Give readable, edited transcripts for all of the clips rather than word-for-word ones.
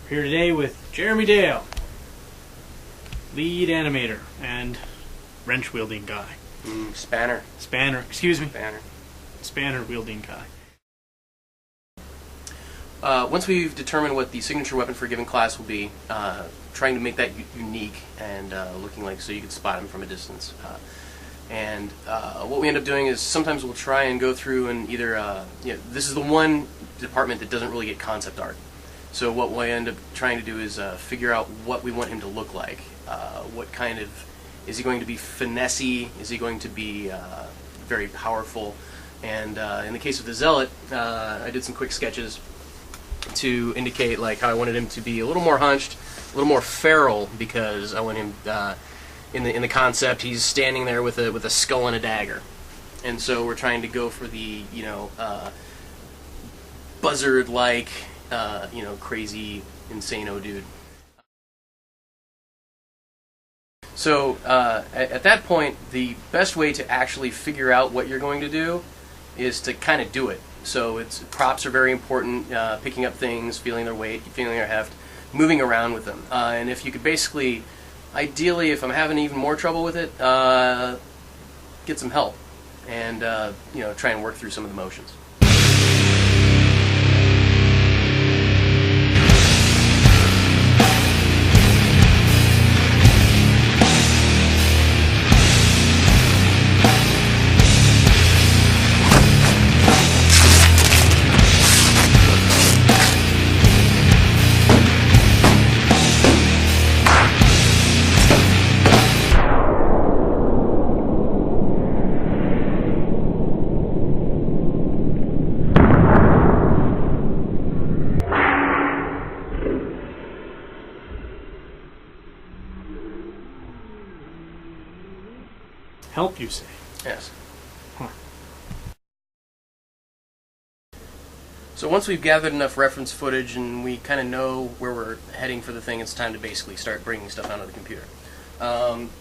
We're here today with Jeremy Dale, lead animator and wrench-wielding guy. Spanner. Excuse me. Spanner-wielding guy. Once we've determined what the signature weapon for a given class will be, trying to make that unique and looking like so you can spot him from a distance. What we end up doing is sometimes we'll try and go through and either, this is the one department that doesn't really get concept art. So what we end up trying to do is figure out what we want him to look like. What kind of, is he going to be finessey? Is he going to be very powerful? And in the case of the Zealot, I did some quick sketches to indicate like how I wanted him to be a little more hunched, a little more feral, because I want him in the concept he's standing there with a skull and a dagger, and so we're trying to go for the buzzard-like crazy insano dude. So at that point, the best way to actually figure out what you're going to do is to kind of do it. So props are very important, picking up things, feeling their weight, feeling their heft, moving around with them. And if you could basically, ideally, if I'm having even more trouble with it, get some help and try and work through some of the motions. Help, you say? Yes. Huh. So once we've gathered enough reference footage and we kind of know where we're heading for the thing, it's time to basically start bringing stuff onto the computer.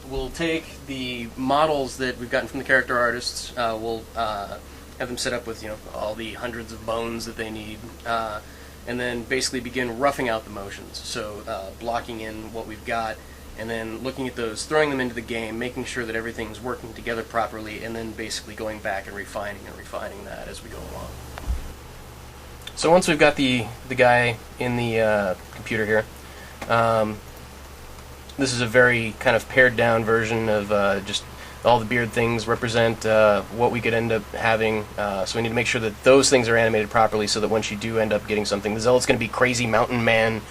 We'll take the models that we've gotten from the character artists, we'll have them set up with all the hundreds of bones that they need, and then basically begin roughing out the motions. So blocking in what we've got, and then looking at those, throwing them into the game, making sure that everything's working together properly, and then basically going back and refining that as we go along. So once we've got the guy in the computer here, this is a very kind of pared down version of just all the beard things represent what we could end up having. So we need to make sure that those things are animated properly so that once you do end up getting something, the Zealot's going to be crazy mountain man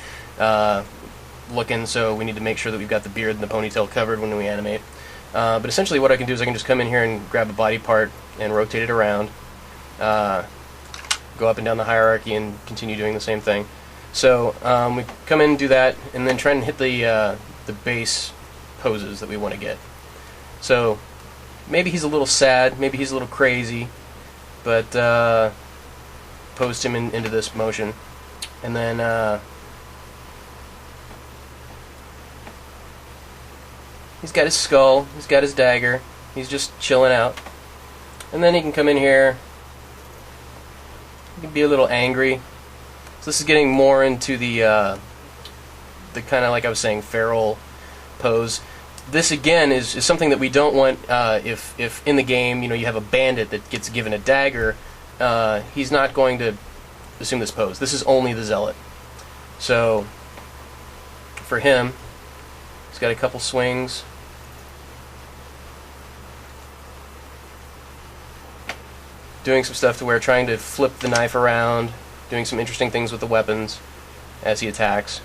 looking, so we need to make sure that we've got the beard and the ponytail covered when we animate. But essentially what I can do is I can just come in here and grab a body part and rotate it around, go up and down the hierarchy and continue doing the same thing. So we come in and do that, and then try and hit the base poses that we want to get. So maybe he's a little sad, maybe he's a little crazy, but post him into this motion, and then he's got his skull, he's got his dagger, he's just chilling out. And then he can come in here, he can be a little angry. So this is getting more into the kind of, like I was saying, feral pose. This again is something that we don't want if in the game you have a bandit that gets given a dagger, he's not going to assume this pose. This is only the Zealot. So for him, he's got a couple swings. Doing some stuff to where trying to flip the knife around, doing some interesting things with the weapons as he attacks.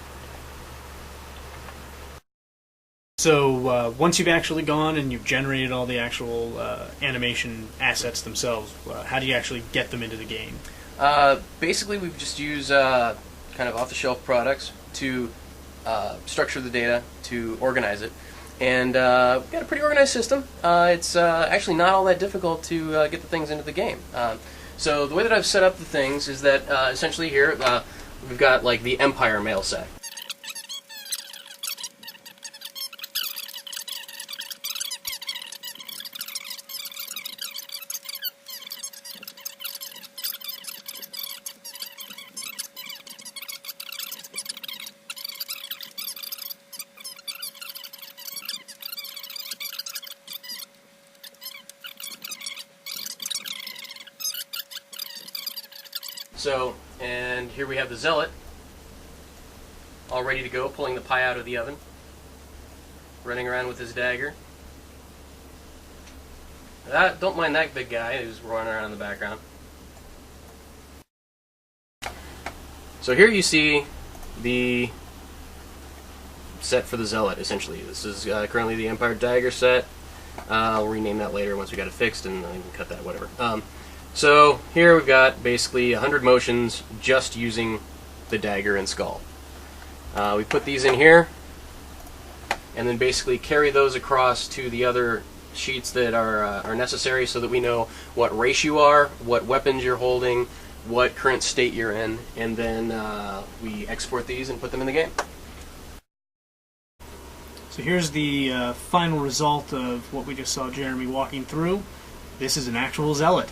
So once you've actually gone and you've generated all the actual animation assets themselves, how do you actually get them into the game? Basically, we just use kind of off-the-shelf products to structure the data, to organize it. And we've got a pretty organized system. It's actually not all that difficult to get the things into the game. So the way that I've set up the things is that essentially here we've got like the Empire mail set. So, and here we have the Zealot, all ready to go, pulling the pie out of the oven, running around with his dagger. Don't mind that big guy who's running around in the background. So here you see the set for the Zealot, essentially. This is currently the Empire Dagger set. I'll rename that later once we got it fixed, and I can cut that, whatever. So here we've got basically 100 motions just using the dagger and skull. We put these in here, and then basically carry those across to the other sheets that are necessary, so that we know what race you are, what weapons you're holding, what current state you're in, and then we export these and put them in the game. So here's the final result of what we just saw Jeremy walking through. This is an actual Zealot.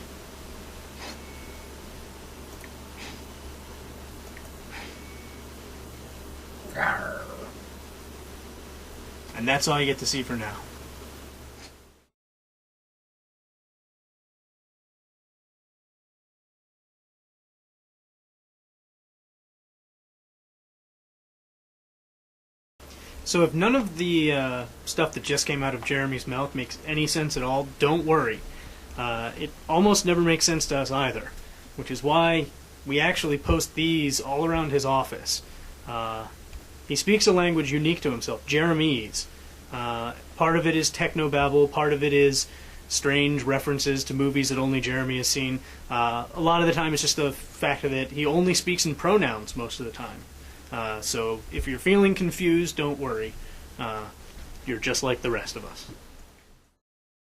And that's all you get to see for now. So if none of the stuff that just came out of Jeremy's mouth makes any sense at all, don't worry. It almost never makes sense to us either, which is why we actually post these all around his office. He speaks a language unique to himself, Jeremese. Part of it is technobabble, part of it is strange references to movies that only Jeremy has seen. A lot of the time it's just the fact that he only speaks in pronouns most of the time. So if you're feeling confused, don't worry. You're just like the rest of us.